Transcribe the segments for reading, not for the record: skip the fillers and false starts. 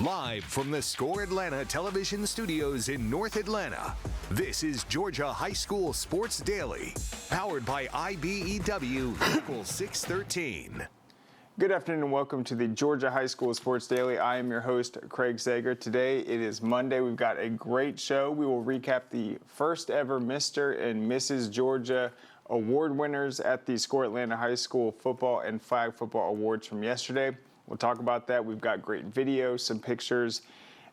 Live from the Score Atlanta television studios in North Atlanta, this is Georgia High School Sports Daily, powered by IBEW Local 613. Good afternoon and welcome to the Georgia High School Sports Daily. I am your host, Craig Zager. Today it is Monday. We've got a great show. We will recap the first ever Mr. and Mrs. Georgia award winners at the Score Atlanta High School Football and Flag Football Awards from yesterday. We'll talk about that. We've got great videos, some pictures,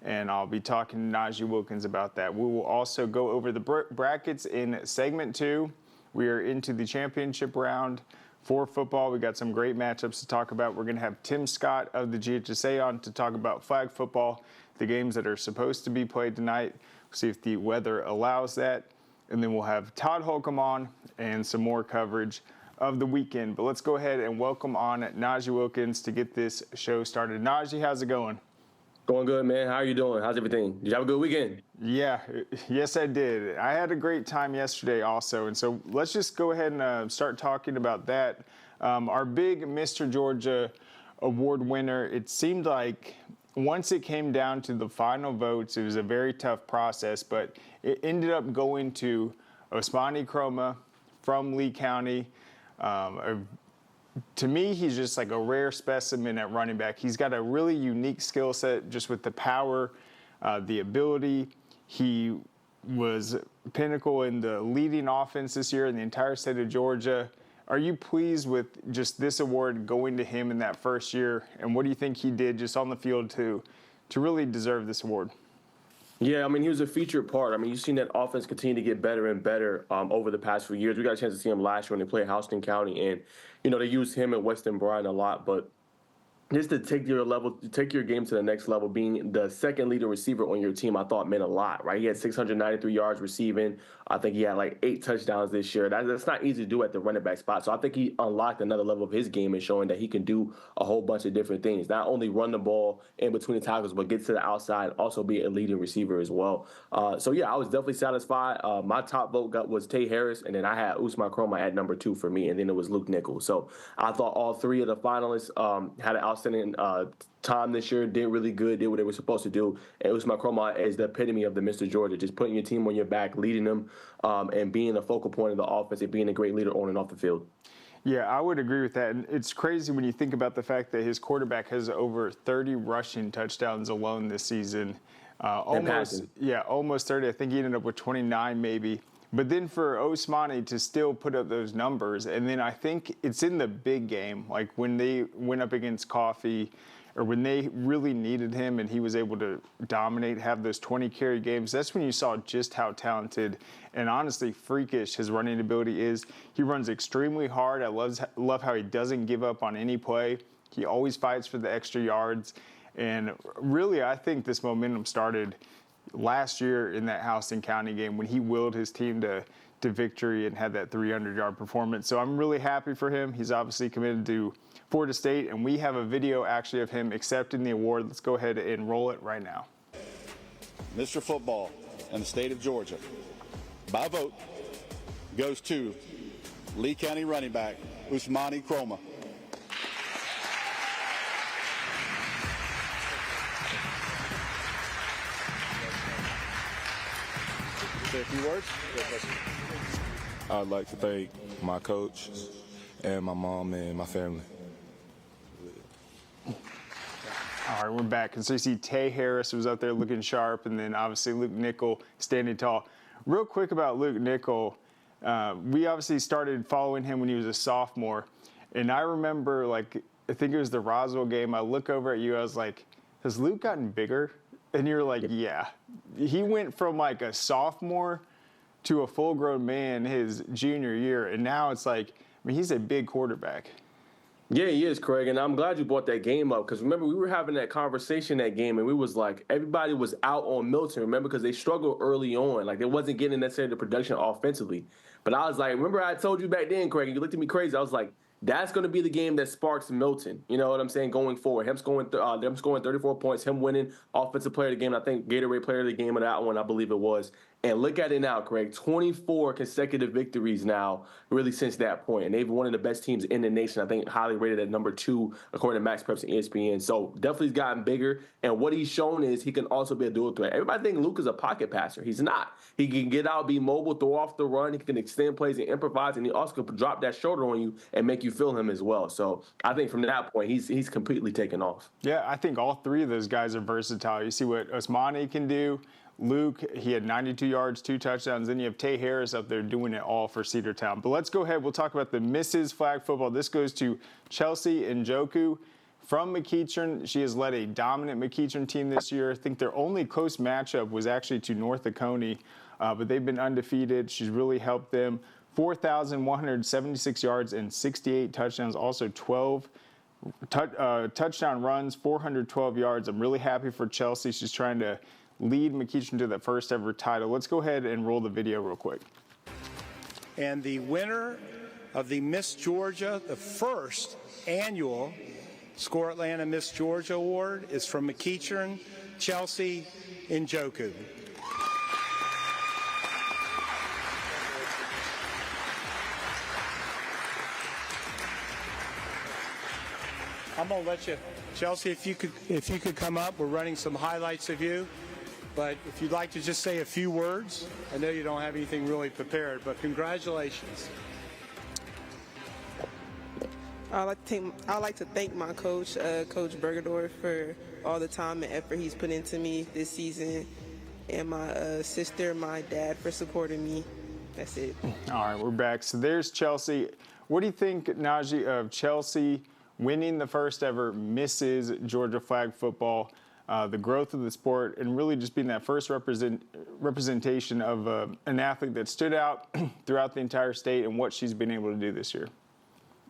and I'll be talking to Najee Wilkins about that. We will also go over the brackets in segment 2. We are into the championship round for football. We got some great matchups to talk about. We're going to have Tim Scott of the GHSA on to talk about flag football, the games that are supposed to be played tonight. We'll see if the weather allows that. And then we'll have Todd Holcomb on and some more coverage of the weekend. But let's go ahead and welcome on Najee Wilkins to get this show started. Najee, how's it going? Going good, man. How are you doing? How's everything? Did you have a good weekend? Yeah, yes, I did. I had a great time yesterday also. And so let's just go ahead and start talking about that. Our big Mr. Georgia award winner, it seemed like once it came down to the final votes, it was a very tough process, but it ended up going to Ousmane Kroma from Lee County. To me, he's just like a rare specimen at running back. He's got a really unique skill set just with the power, the ability. He was pinnacle in the leading offense this year in the entire state of Georgia. Are you pleased with just this award going to him in that first year? And what do you think he did just on the field to really deserve this award? Yeah, I mean, he was a featured part. I mean, you've seen that offense continue to get better and better over the past few years. We got a chance to see him last year when they played Houston County, and, you know, they used him and Weston Bryan a lot, but just to take your game to the next level, being the second leading receiver on your team, I thought meant a lot, right? He had 693 yards receiving. I think he had like 8 touchdowns this year. That's not easy to do at the running back spot. So I think he unlocked another level of his game and showing that he can do a whole bunch of different things. Not only run the ball in between the tackles, but get to the outside, also be a leading receiver as well. So yeah, I was definitely satisfied. My top vote was Tay Harris, and then I had Ousmane Kroma at number 2 for me, and then it was Luke Nichols. So I thought all 3 of the finalists had an outstanding time this year, did really good, did what they were supposed to do. And Ousmane Kroma is the epitome of the Mr. Georgia, just putting your team on your back, leading them, and being a focal point of the offense and being a great leader on and off the field. Yeah, I would agree with that. And it's crazy when you think about the fact that his quarterback has over 30 rushing touchdowns alone this season. Almost 30. I think he ended up with 29 maybe. But then for Ousmane to still put up those numbers, and then I think it's in the big game, like when they went up against Coffee, or when they really needed him and he was able to dominate, have those 20 carry games, that's when you saw just how talented and honestly freakish his running ability is. He runs extremely hard. I love how he doesn't give up on any play. He always fights for the extra yards. And really, I think this momentum started last year in that Houston County game when he willed his team to victory and had that 300-yard performance. So I'm really happy for him. He's obviously committed to Florida State, and we have a video actually of him accepting the award. Let's go ahead and roll it right now. Mr. Football in the state of Georgia, by vote, goes to Lee County running back Ousmane Kroma. Say a few words. I'd like to thank my coach and my mom and my family. All right, we're back. And so you see Tay Harris was up there looking sharp, and then obviously Luke Nichols standing tall. Real quick about Luke Nichols, we obviously started following him when he was a sophomore. And I remember, like, I think it was the Roswell game, I look over at you, I was like, has Luke gotten bigger? And you're like, yeah. He went from like a sophomore to a full-grown man his junior year, and now it's like, I mean, he's a big quarterback. Yeah, he is, Craig, and I'm glad you brought that game up because remember we were having that conversation that game, and we was like everybody was out on Milton. Remember because they struggled early on, like they wasn't getting necessarily the production offensively. But I was like, remember I told you back then, Craig, and you looked at me crazy. I was like, that's going to be the game that sparks Milton. You know what I'm saying? Going forward, them scoring 34 points, him winning offensive player of the game. I think Gatorade player of the game of that one, I believe it was. And look at it now, Craig. 24 consecutive victories now, really since that point. And they've one of the best teams in the nation. I think highly rated at number 2, according to Max Preps and ESPN. So definitely he's gotten bigger. And what he's shown is he can also be a dual threat. Everybody think Luke is a pocket passer. He's not. He can get out, be mobile, throw off the run. He can extend plays and improvise. And he also can drop that shoulder on you and make you feel him as well. So I think from that point, he's completely taken off. Yeah, I think all 3 of those guys are versatile. You see what Ousmane can do. Luke, he had 92 yards, 2 touchdowns. Then you have Tay Harris up there doing it all for Cedartown. But let's go ahead. We'll talk about the Mrs. Flag Football. This goes to Chelsea Njoku from McEachern. She has led a dominant McEachern team this year. I think their only close matchup was actually to North Oconee, but they've been undefeated. She's really helped them. 4,176 yards and 68 touchdowns, also 12 touchdown runs, 412 yards. I'm really happy for Chelsea. She's trying to lead McEachern to that first ever title. Let's go ahead and roll the video real quick. And the winner of the Miss Georgia, the first annual Score Atlanta Miss Georgia Award, is from McEachern, Chelsea Njoku. I'm gonna let you, Chelsea, if you could come up. We're running some highlights of you. But if you'd like to just say a few words, I know you don't have anything really prepared, but congratulations. I'd like to thank my coach, Coach Bergerdorf, for all the time and effort he's put into me this season, and my sister, my dad, for supporting me. That's it. All right, we're back. So there's Chelsea. What do you think, Najee, of Chelsea winning the first ever Mrs. Georgia Flag Football? The growth of the sport, and really just being that first representation of an athlete that stood out throughout the entire state and what she's been able to do this year.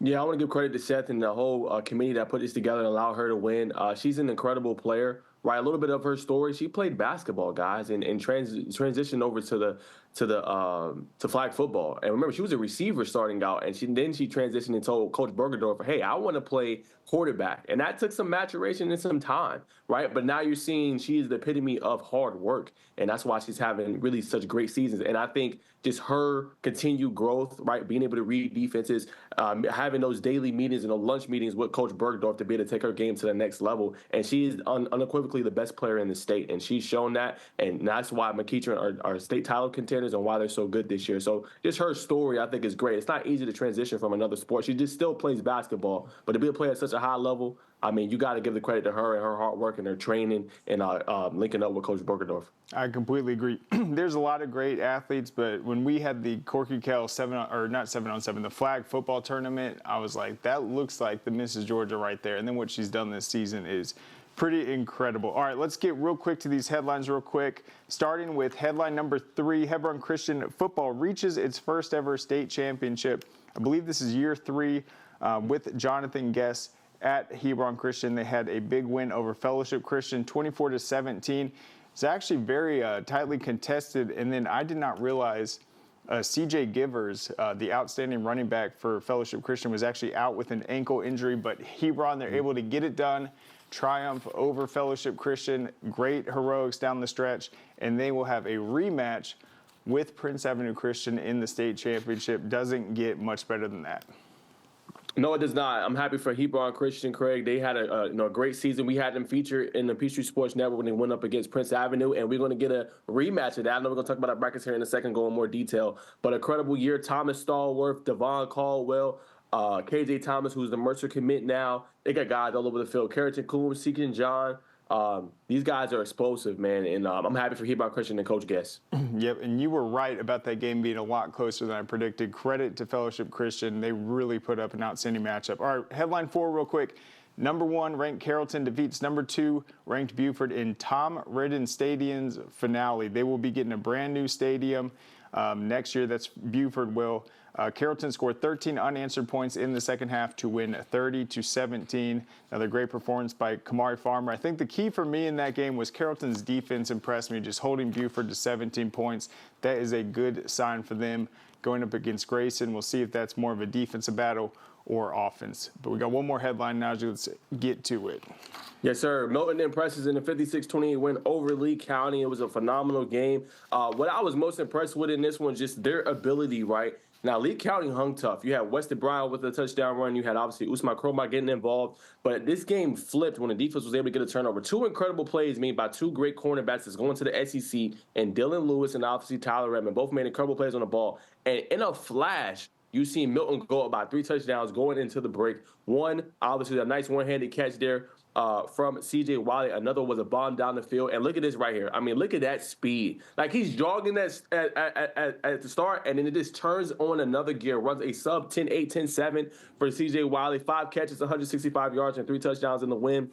Yeah, I want to give credit to Seth and the whole committee that put this together and allowed her to win. She's an incredible player, right? A little bit of her story. She played basketball, guys, and transitioned over to flag football. And remember, she was a receiver starting out, and then she transitioned and told Coach Bergerdorf, hey, I want to play quarterback. And that took some maturation and some time, right? But now you're seeing she is the epitome of hard work, and that's why she's having really such great seasons. And I think just her continued growth, right, being able to read defenses, having those daily meetings and those lunch meetings with Coach Bergdorf to be able to take her game to the next level. And she's unequivocally the best player in the state, and she's shown that. And that's why McEachern are state title contenders and why they're so good this year. So just her story, I think, is great. It's not easy to transition from another sport. She just still plays basketball, but to be a player at such a high level, I mean, you got to give the credit to her and her hard work and her training and linking up with Coach Bergerdorf. I completely agree. There's a lot of great athletes, but when we had the Corky Kell 7-on-7, the flag football tournament, I was like, that looks like the Mrs. Georgia right there. And then what she's done this season is pretty incredible. All right, let's get real quick to these headlines real quick. Starting with headline number 3, Hebron Christian football reaches its first ever state championship. I believe this is year 3 with Jonathan Guess at Hebron Christian. They had a big win over Fellowship Christian, 24-17. It's actually very tightly contested. And then I did not realize C.J. Givers, the outstanding running back for Fellowship Christian, was actually out with an ankle injury. But Hebron, they're able to get it done. Triumph over Fellowship Christian. Great heroics down the stretch. And they will have a rematch with Prince Avenue Christian in the state championship. Doesn't get much better than that. No, it does not. I'm happy for Hebron Christian, Craig. They had a great season. We had them featured in the Peachtree Sports Network when they went up against Prince Avenue, and we're going to get a rematch of that. I know we're going to talk about our brackets here in a second, go in more detail. But a credible year. Thomas Stallworth, Devon Caldwell, KJ Thomas, who's the Mercer commit now. They got guys all over the field. Carrington Coombs, Seekin John. These guys are explosive, man, and I'm happy for Hebron Christian and Coach Guess. Yep, and you were right about that game being a lot closer than I predicted. Credit to Fellowship Christian. They really put up an outstanding matchup. All right, headline 4 real quick. Number 1 ranked Carrollton defeats number 2 ranked Buford in Tom Ridden Stadium's finale. They will be getting a brand new stadium next year. That's Buford will. Carrollton scored 13 unanswered points in the second half to win 30-17. Another great performance by Kamari Farmer. I think the key for me in that game was Carrollton's defense impressed me, just holding Buford to 17 points. That is a good sign for them going up against Grayson. We'll see if that's more of a defensive battle or offense. But we got one more headline now. Let's get to it. Yes, sir. Milton impresses in a 56-28 win over Lee County. It was a phenomenal game. What I was most impressed with in this one, just their ability, right? Now, Lee County hung tough. You had Weston Brown with a touchdown run. You had, obviously, Usman Cromar getting involved. But this game flipped when the defense was able to get a turnover. Two incredible plays made by two great cornerbacks that's going to the SEC, and Dylan Lewis and, obviously, Tyler Redmond. Both made incredible plays on the ball. And in a flash, you see Milton go about 3 touchdowns going into the break. One, obviously, a nice one-handed catch there from C.J. Wiley. Another was a bomb down the field. And look at this right here. I mean, look at that speed. Like, he's jogging that at the start, and then it just turns on another gear, runs a sub 10-8, 10-7 for C.J. Wiley. 5 catches, 165 yards, and 3 touchdowns in the win.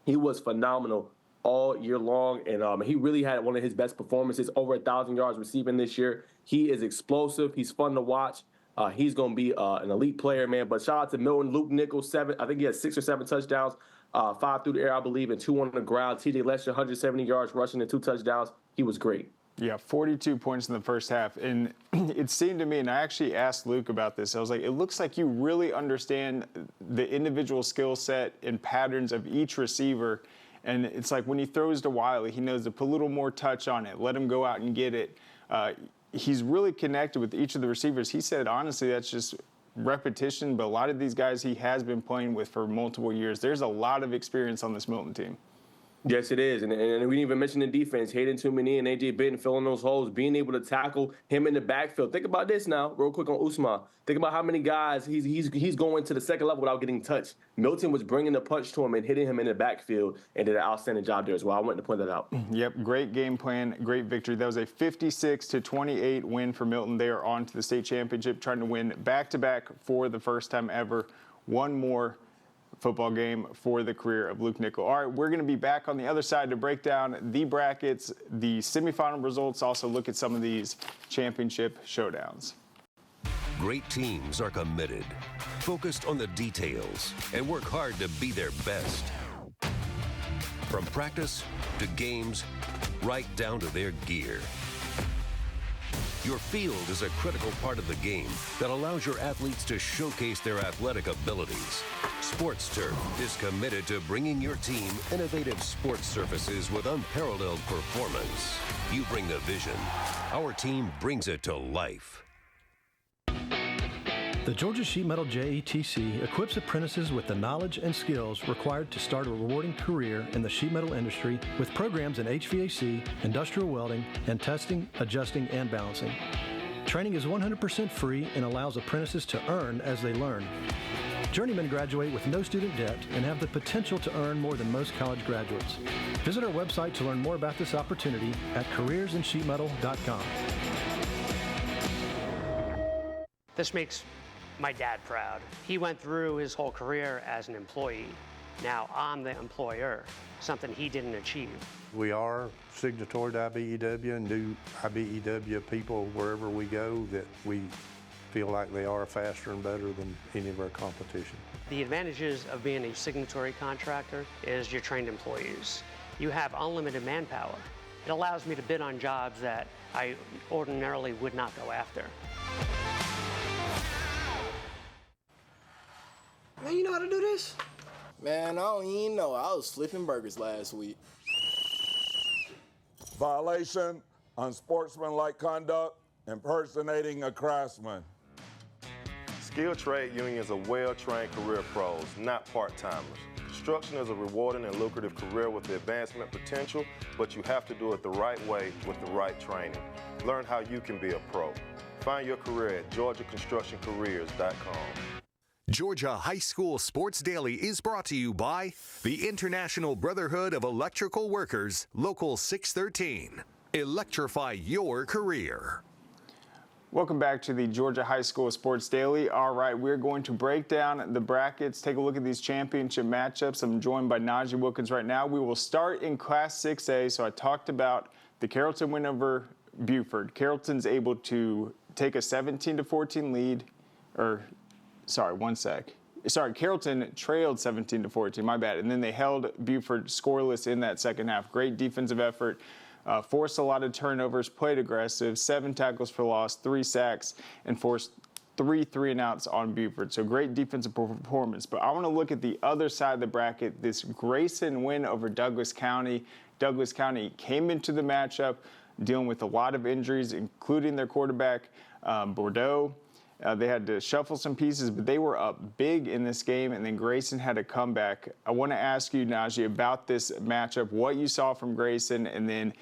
He was phenomenal all year long, and he really had one of his best performances, over 1,000 yards receiving this year. He is explosive. He's fun to watch. He's going to be an elite player, man. But shout out to Milton. Luke Nichols, 7. I think he had 6 or 7 touchdowns. 5 through the air, I believe, and 2 on the ground. TJ Lester, 170 yards rushing and 2 touchdowns. He was great. Yeah, 42 points in the first half. And it seemed to me, and I actually asked Luke about this, I was like, it looks like you really understand the individual skill set and patterns of each receiver. And it's like when he throws to Wiley, he knows to put a little more touch on it, let him go out and get it. He's really connected with each of the receivers. He said, honestly, that's just repetition, but a lot of these guys he has been playing with for multiple years. There's a lot of experience on this Milton team. Yes, it is. And we didn't even mention the defense. Hayden Tumini and A.J. Bitten filling those holes, being able to tackle him in the backfield. Think about this now, real quick on Usman. Think about how many guys he's going to the second level without getting touched. Milton was bringing the punch to him and hitting him in the backfield and did an outstanding job there as well. I wanted to point that out. Yep, great game plan, great victory. That was a 56-28 win for Milton. They are on to the state championship, trying to win back-to-back for the first time ever. One more football game for the career of Luke Nichols. All right, we're going to be back on the other side to break down the brackets, the semifinal results, also look at some of these championship showdowns. Great teams are committed, focused on the details, and work hard to be their best. From practice to games, right down to their gear. Your field is a critical part of the game that allows your athletes to showcase their athletic abilities. Sports Turf is committed to bringing your team innovative sports surfaces with unparalleled performance. You bring the vision. Our team brings it to life. The Georgia Sheet Metal JETC equips apprentices with the knowledge and skills required to start a rewarding career in the sheet metal industry with programs in HVAC, industrial welding, and testing, adjusting, and balancing. Training is 100% free and allows apprentices to earn as they learn. Journeymen graduate with no student debt and have the potential to earn more than most college graduates. Visit our website to learn more about this opportunity at careersinsheetmetal.com. This makes my dad proud. He went through his whole career as an employee. Now I'm the employer, something he didn't achieve. We are signatory to IBEW and do IBEW people wherever we go that we feel like they are faster and better than any of our competition. The advantages of being a signatory contractor is you're trained employees. You have unlimited manpower. It allows me to bid on jobs that I ordinarily would not go after. Man, you know how to do this? Man, I don't even know. I was flipping burgers last week. Violation, unsportsmanlike conduct, impersonating a craftsman. Skilled trade unions are well-trained career pros, not part-timers. Construction is a rewarding and lucrative career with the advancement potential, but you have to do it the right way with the right training. Learn how you can be a pro. Find your career at GeorgiaConstructionCareers.com. Georgia High School Sports Daily is brought to you by the International Brotherhood of Electrical Workers, Local 613. Electrify your career. Welcome back to the Georgia High School Sports Daily. All right, we're going to break down the brackets, take a look at these championship matchups. I'm joined by Najee Wilkins right now. We will start in Class 6A. So I talked about the Carrollton win over Buford. Carrollton's able to take a 17-14 lead, Carrollton trailed 17-14, my bad. And then they held Buford scoreless in that second half. Great defensive effort. Forced a lot of turnovers, played aggressive, 7 tackles for loss, 3 sacks, and forced 3 3-and-outs on Buford. So great defensive performance. But I want to look at the other side of the bracket, this Grayson win over Douglas County. Douglas County came into the matchup dealing with a lot of injuries, including their quarterback, Bordeaux. They had to shuffle some pieces, but they were up big in this game, and then Grayson had a comeback. I want to ask you, Najee, about this matchup, what you saw from Grayson, and then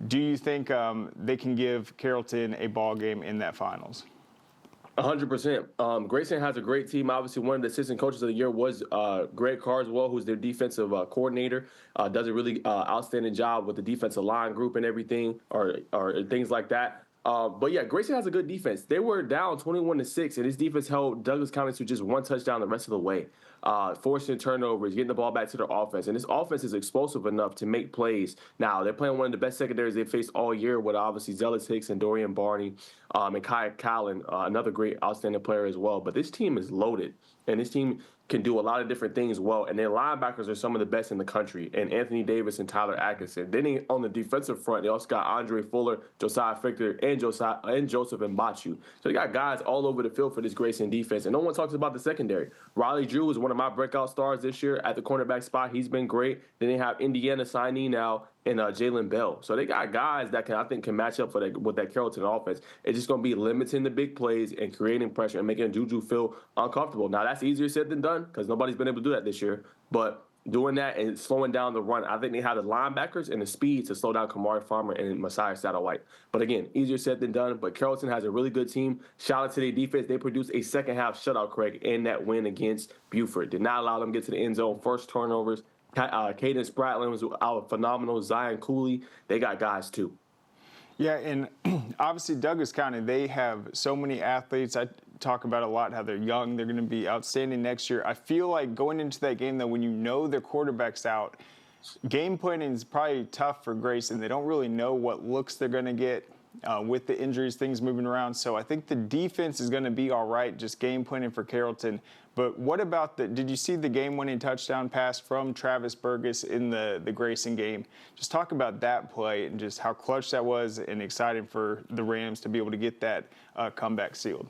do you think they can give Carrollton a ball game in that finals? 100%. Grayson has a great team. Obviously, one of the assistant coaches of the year was Greg Carswell, who's their defensive coordinator. Does a really outstanding job with the defensive line group and everything, or things like that. But yeah, Grayson has a good defense. They were down 21-6, and his defense held Douglas County to just one touchdown the rest of the way, forcing turnovers, getting the ball back to their offense. And this offense is explosive enough to make plays. Now, they're playing one of the best secondaries they've faced all year with obviously Zealous Hicks and Dorian Barney and Kai Callan, another great, outstanding player as well. But this team is loaded, and this team can do a lot of different things well, and their linebackers are some of the best in the country, and Anthony Davis and Tyler Atkinson. Then on the defensive front, they also got Andre Fuller, Josiah Fichter, and Joseph Mbachu. So they got guys all over the field for this Grayson defense, and no one talks about the secondary. Riley Drew is one of my breakout stars this year at the cornerback spot. He's been great. Then they have Indiana signee now, and Jalen Beall. So they got guys that I think can match up with that Carrollton offense. It's just going to be limiting the big plays and creating pressure and making Juju feel uncomfortable. Now, that's easier said than done because nobody's been able to do that this year. But doing that and slowing down the run, I think they have the linebackers and the speed to slow down Kamari Farmer and Messiah Satterwhite. But again, easier said than done. But Carrollton has a really good team. Shout out to their defense. They produced a second-half shutout, Craig, in that win against Buford. Did not allow them to get to the end zone. First turnovers. Caden Spratling was out phenomenal. Zion Cooley, they got guys too. Yeah, and obviously Douglas County, they have so many athletes. I talk about a lot how they're young. They're going to be outstanding next year. I feel like going into that game, though, when you know their quarterback's out, game planning is probably tough for Grayson. They don't really know what looks they're going to get with the injuries, things moving around. So I think the defense is going to be all right, just game planning for Carrollton. But what about did you see the game-winning touchdown pass from Travis Burgess in the Grayson game? Just talk about that play and just how clutch that was and exciting for the Rams to be able to get that comeback sealed.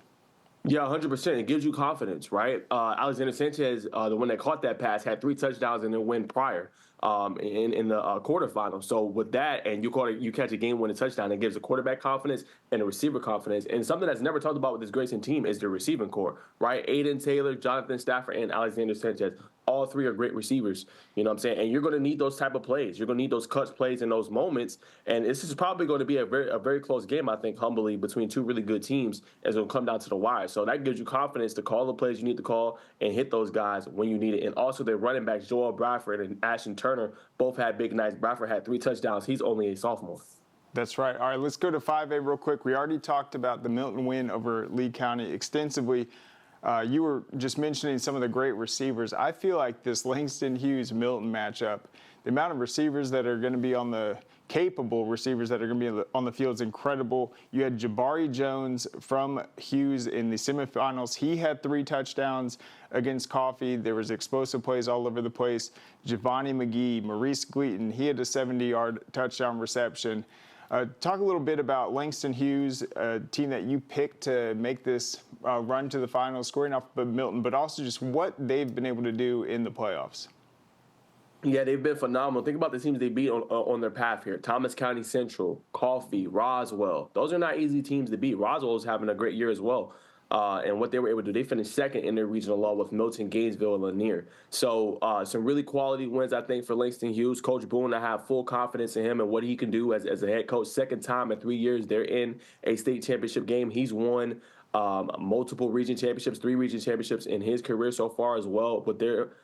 Yeah, 100%. It gives you confidence, right? Alexander Sanchez, the one that caught that pass, had 3 touchdowns in the win prior in the quarterfinal. So with that, and you catch a game-winning touchdown, it gives the quarterback confidence and the receiver confidence. And something that's never talked about with this Grayson team is the receiving core, right? Aiden Taylor, Jonathan Stafford, and Alexander Sanchez. All 3 are great receivers, you know what I'm saying? And you're going to need those type of plays. You're going to need those clutch plays in those moments. And this is probably going to be a very close game, I think, humbly, between 2 really good teams as it'll come down to the wire. So that gives you confidence to call the plays you need to call and hit those guys when you need it. And also their running backs, Joel Bradford and Ashton Turner, both had big nights. Bradford had 3 touchdowns. He's only a sophomore. That's right. All right, let's go to 5A real quick. We already talked about the Milton win over Lee County extensively. You were just mentioning some of the great receivers. I feel like this Langston Hughes-Milton matchup, the amount of receivers that are going to be capable receivers that are going to be on the field is incredible. You had Jabari Jones from Hughes in the semifinals. He had 3 touchdowns against Coffee. There was explosive plays all over the place. Giovanni McGee, Maurice Gleaton, he had a 70-yard touchdown reception. Talk a little bit about Langston Hughes, a team that you picked to make this run to the finals, scoring off of Milton, but also just what they've been able to do in the playoffs. Yeah, they've been phenomenal. Think about the teams they beat on their path here. Thomas County Central, Coffee, Roswell. Those are not easy teams to beat. Roswell's having a great year as well. And what they were able to do, they finished second in their regional law with Milton, Gainesville, and Lanier. So some really quality wins, I think, for Langston Hughes. Coach Boone, I have full confidence in him and what he can do as a head coach. Second time in 3 years they're in a state championship game. He's won multiple region championships, 3 region championships in his career so far as well.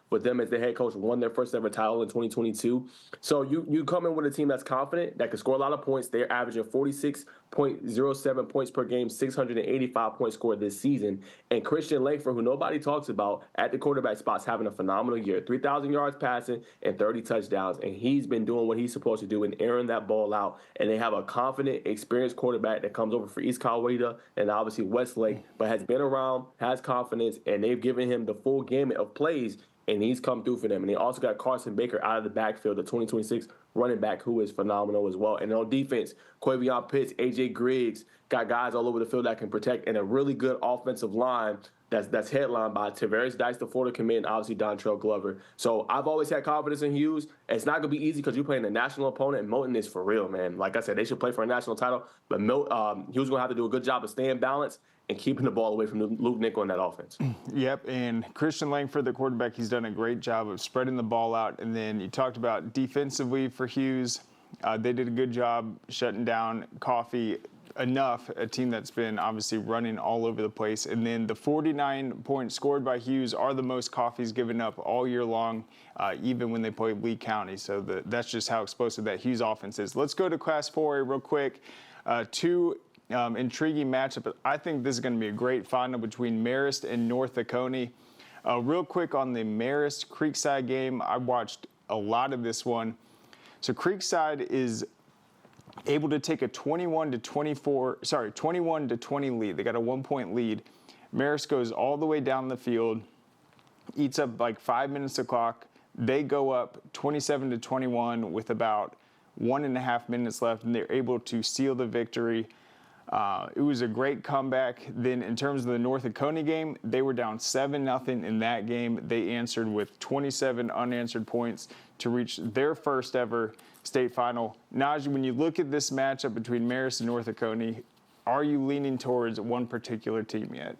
With them as the head coach, won their first ever title in 2022. So you come in with a team that's confident, that can score a lot of points. They're averaging 46.07 points per game, 685 points scored this season. And Christian Langford, who nobody talks about at the quarterback spots, having a phenomenal year. 3,000 yards passing and 30 touchdowns. And he's been doing what he's supposed to do and airing that ball out. And they have a confident, experienced quarterback that comes over for East Coweta and obviously Westlake, but has been around, has confidence, and they've given him the full gamut of plays and he's come through for them. And they also got Carson Baker out of the backfield, the 2026 running back, who is phenomenal as well. And on defense, Quavion Pitts, A.J. Griggs, got guys all over the field that can protect, and a really good offensive line that's headlined by Tavares Dice, the Florida commit, and obviously Dontrell Glover. So I've always had confidence in Hughes. It's not going to be easy because you're playing a national opponent, and Moulton is for real, man. Like I said, they should play for a national title, but Hughes going to have to do a good job of staying balanced and keeping the ball away from Luke Nickel in that offense. Yep, and Christian Langford, the quarterback, he's done a great job of spreading the ball out. And then you talked about defensively for Hughes. They did a good job shutting down Coffee enough, a team that's been obviously running all over the place. And then the 49 points scored by Hughes are the most Coffee's given up all year long, even when they play Lee County. So that's just how explosive that Hughes offense is. Let's go to Class 4A real quick. Two intriguing matchup. I think this is going to be a great final between Marist and North Oconee. Real quick on the Marist Creekside game, I watched a lot of this one. So Creekside is able to take a 21 to 20 lead. They got a 1-point lead. Marist goes all the way down the field, eats up like 5 minutes of clock. They go up 27 to 21 with about 1.5 minutes left, and they're able to seal the victory. It was a great comeback. Then in terms of the North Oconee game, they were down 7-0 in that game. They answered with 27 unanswered points to reach their first ever state final. Najee, when you look at this matchup between Marist and North Oconee, are you leaning towards one particular team yet?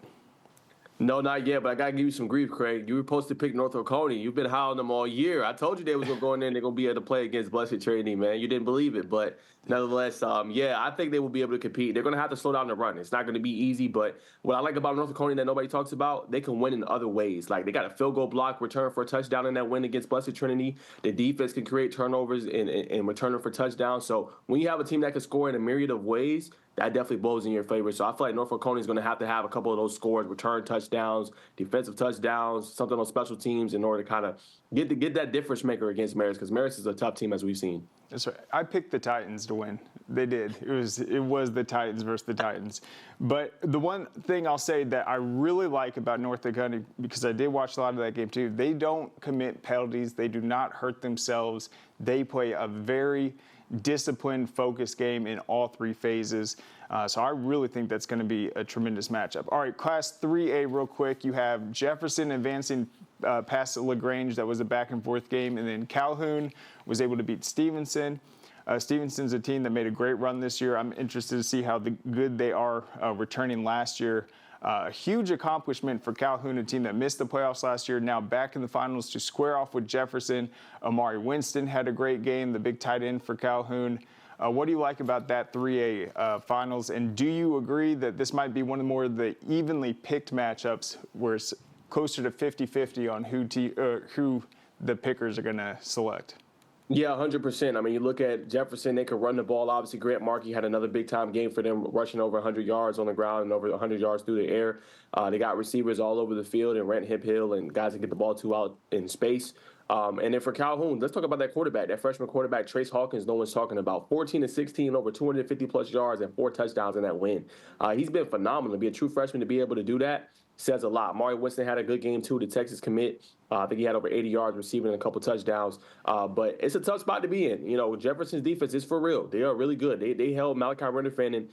No, not yet, but I got to give you some grief, Craig. You were supposed to pick North Oconee. You've been high on them all year. I told you they was going to go in there and they're going to be able to play against Blessed Trinity, man. You didn't believe it, but nevertheless, yeah, I think they will be able to compete. They're going to have to slow down the run. It's not going to be easy, but what I like about North Oconee that nobody talks about, they can win in other ways. Like, they got a field goal block, return for a touchdown in that win against Blessed Trinity. The defense can create turnovers and return them for touchdowns. So when you have a team that can score in a myriad of ways, that definitely blows in your favor. So I feel like North Oconee is going to have a couple of those scores, return touchdowns, defensive touchdowns, something on special teams in order to kind of get that difference maker against Marist, because Marist is a tough team as we've seen. That's right. I picked the Titans to win. They did. It was the Titans versus the Titans. But the one thing I'll say that I really like about North Oconee, because I did watch a lot of that game too, they don't commit penalties. They do not hurt themselves. They play a very disciplined, focused game in all three phases. So I really think that's going to be a tremendous matchup. All right, Class 3A real quick. You have Jefferson advancing past LaGrange. That was a back-and-forth game. And then Calhoun was able to beat Stevenson. Stevenson's a team that made a great run this year. I'm interested to see how good they are returning last year. A huge accomplishment for Calhoun, a team that missed the playoffs last year, now back in the finals to square off with Jefferson. Amari Winston had a great game, the big tight end for Calhoun. What do you like about that 3A finals? And do you agree that this might be one of the evenly picked matchups where it's closer to 50-50 on who the pickers are going to select? Yeah, 100%. I mean, you look at Jefferson, they could run the ball. Obviously, Grant Markey had another big-time game for them, rushing over 100 yards on the ground and over 100 yards through the air. They got receivers all over the field, and Rent Hip Hill, and guys that get the ball to out in space. And then for Calhoun, let's talk about that quarterback, that freshman quarterback, Trace Hawkins, no one's talking about. 14-16, over 250-plus yards and 4 touchdowns in that win. He's been phenomenal. To be a true freshman, to be able to do that says a lot. Amari Winston had a good game, too, the Texas commit. I think he had over 80 yards receiving and a couple touchdowns. But it's a tough spot to be in. You know, Jefferson's defense is for real. They are really good. They held Malachi Renderfan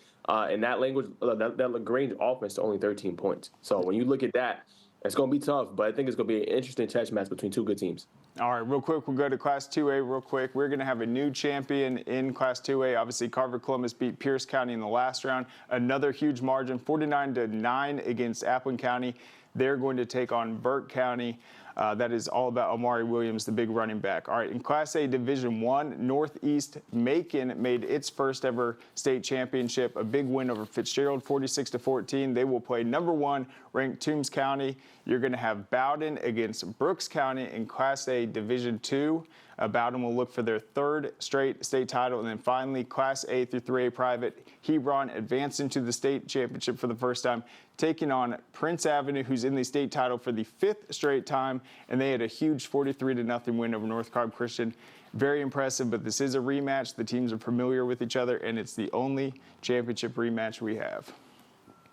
in that language, that LaGrange offense to only 13 points. So when you look at that, it's going to be tough, but I think it's going to be an interesting chess match between two good teams. All right, real quick, we'll go to Class 2A real quick. We're going to have a new champion in Class 2A. Obviously, Carver Columbus beat Pierce County in the last round. Another huge margin, 49-9 against Appleton County. They're going to take on Burke County. That is all about Omari Williams, the big running back. All right, in Class A Division I, Northeast Macon made its first ever state championship, a big win over Fitzgerald, 46-14. They will play number 1 ranked Toombs County. You're going to have Bowden against Brooks County in Class A Division II. Bowden will look for their 3rd straight state title. And then finally, Class A through 3A private, Hebron advancing to the state championship for the first time, taking on Prince Avenue, who's in the state title for the 5th straight time. And they had a huge 43-0 win over North Cobb Christian. Very impressive, but this is a rematch. The teams are familiar with each other, and it's the only championship rematch we have.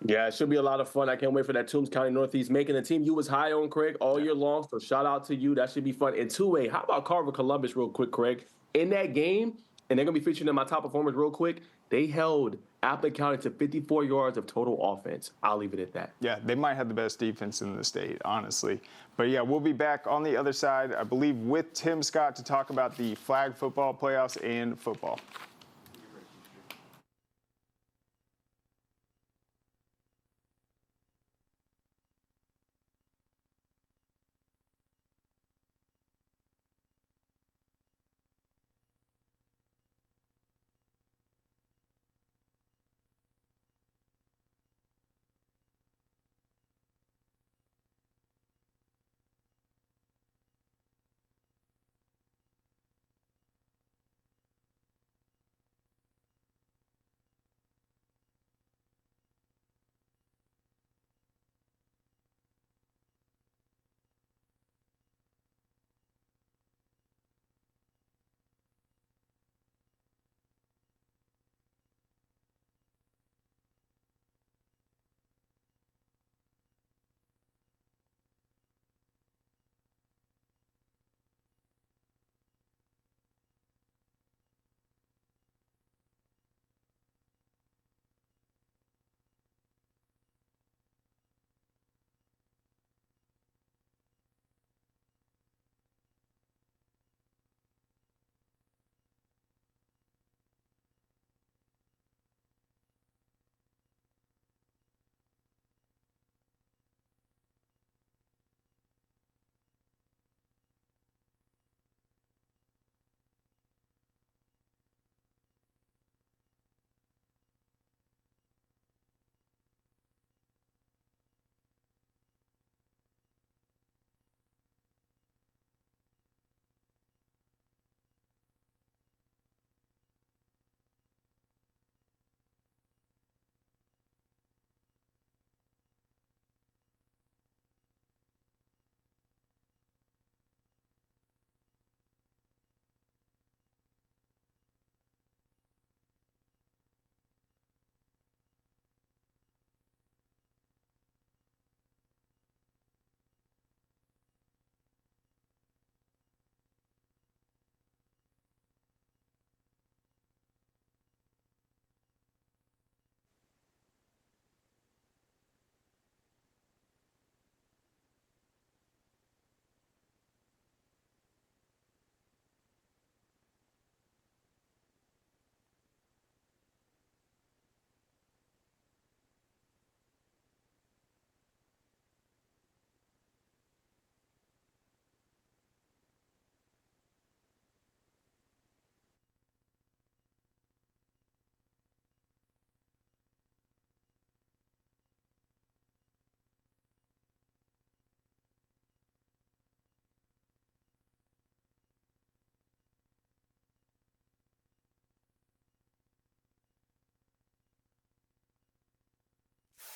Yeah, it should be a lot of fun. I can't wait for that Toombs County Northeast making a team you was high on, Craig, all year long. So shout out to you. That should be fun. And 2A, how about Carver Columbus real quick, Craig? In that game, and they're going to be featured in my top performers real quick, they held Appleton County to 54 yards of total offense. I'll leave it at that. Yeah, they might have the best defense in the state, honestly. But yeah, we'll be back on the other side, I believe, with Tim Scott to talk about the flag football playoffs and football.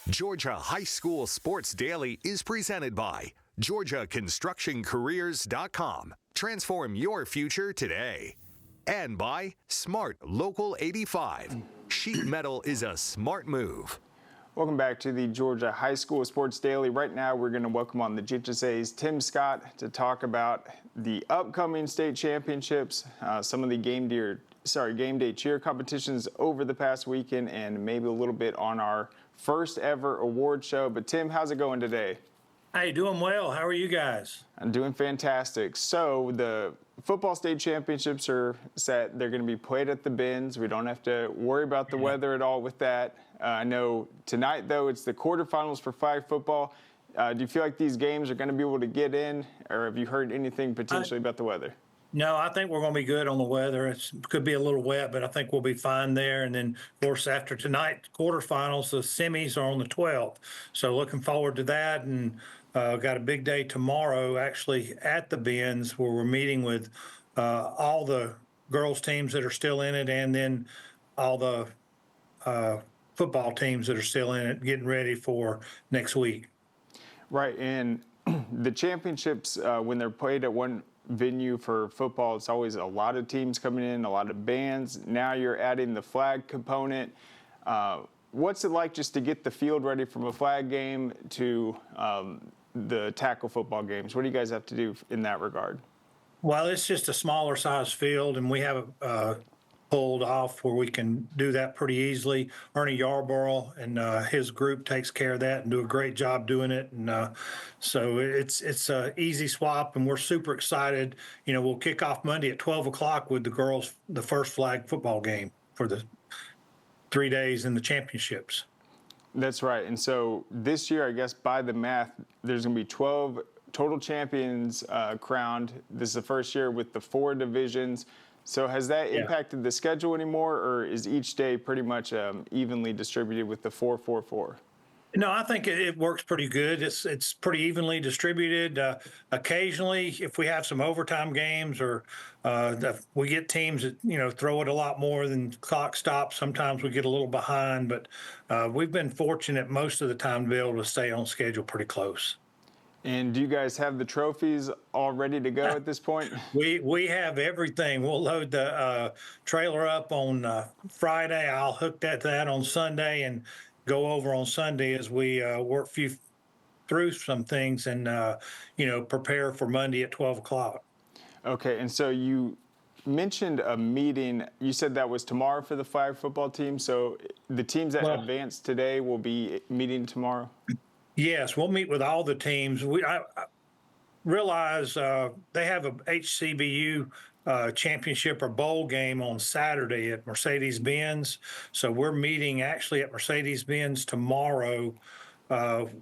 Georgia High School Sports Daily is presented by GeorgiaConstructionCareers.com. Transform your future today. And by Smart Local 85. Sheet metal is a smart move. Welcome back to the Georgia High School Sports Daily. Right now, we're going to welcome on the GHSA's Tim Scott to talk about the upcoming state championships, some of the game day cheer competitions over the past weekend, and maybe a little bit on our first ever award show. But Tim, how's it going today? Hey, doing well. How are you guys? I'm doing fantastic. So the football state championships are set. They're going to be played at the Bins. We don't have to worry about the weather at all with that. I know tonight, though, it's the quarterfinals for flag football. Do you feel like these games are going to be able to get in, or have you heard anything potentially about the weather? No, I think we're going to be good on the weather. It could be a little wet, but I think we'll be fine there. And then, of course, after tonight, quarterfinals, the semis are on the 12th. So looking forward to that. And got a big day tomorrow, actually, at the Bins, where we're meeting with all the girls' teams that are still in it, and then all the football teams that are still in it, getting ready for next week. Right, and the championships, when they're played at one venue for football, it's always a lot of teams coming in, a lot of bands. Now you're adding the flag component. what's it like just to get the field ready from a flag game to the tackle football games? What do you guys have to do in that regard? Well, it's just a smaller size field, and we have pulled off where we can do that pretty easily. Ernie Yarborough and his group takes care of that and do a great job doing it. And so it's a easy swap, and we're super excited. You know, we'll kick off Monday at 12 o'clock with the girls, the first flag football game for the 3 days in the championships. That's right. And so this year, I guess by the math, there's going to be 12 total champions crowned. This is the first year with the 4 divisions. So has that impacted the schedule anymore, or is each day pretty much evenly distributed with the 4-4-4? No, I think it works pretty good. It's pretty evenly distributed. Occasionally, if we have some overtime games or we get teams that throw it a lot more than clock stops, sometimes we get a little behind. But we've been fortunate most of the time to be able to stay on schedule pretty close. And do you guys have the trophies all ready to go at this point? We have everything. We'll load the trailer up on Friday. I'll hook that on Sunday and go over on Sunday as we work through some things and prepare for Monday at 12 o'clock. Okay, and so you mentioned a meeting. You said that was tomorrow for the flag football team. So the teams that advanced today will be meeting tomorrow? Yes, we'll meet with all the teams. I realize they have a HCBU championship or bowl game on Saturday at Mercedes-Benz. So we're meeting actually at Mercedes-Benz tomorrow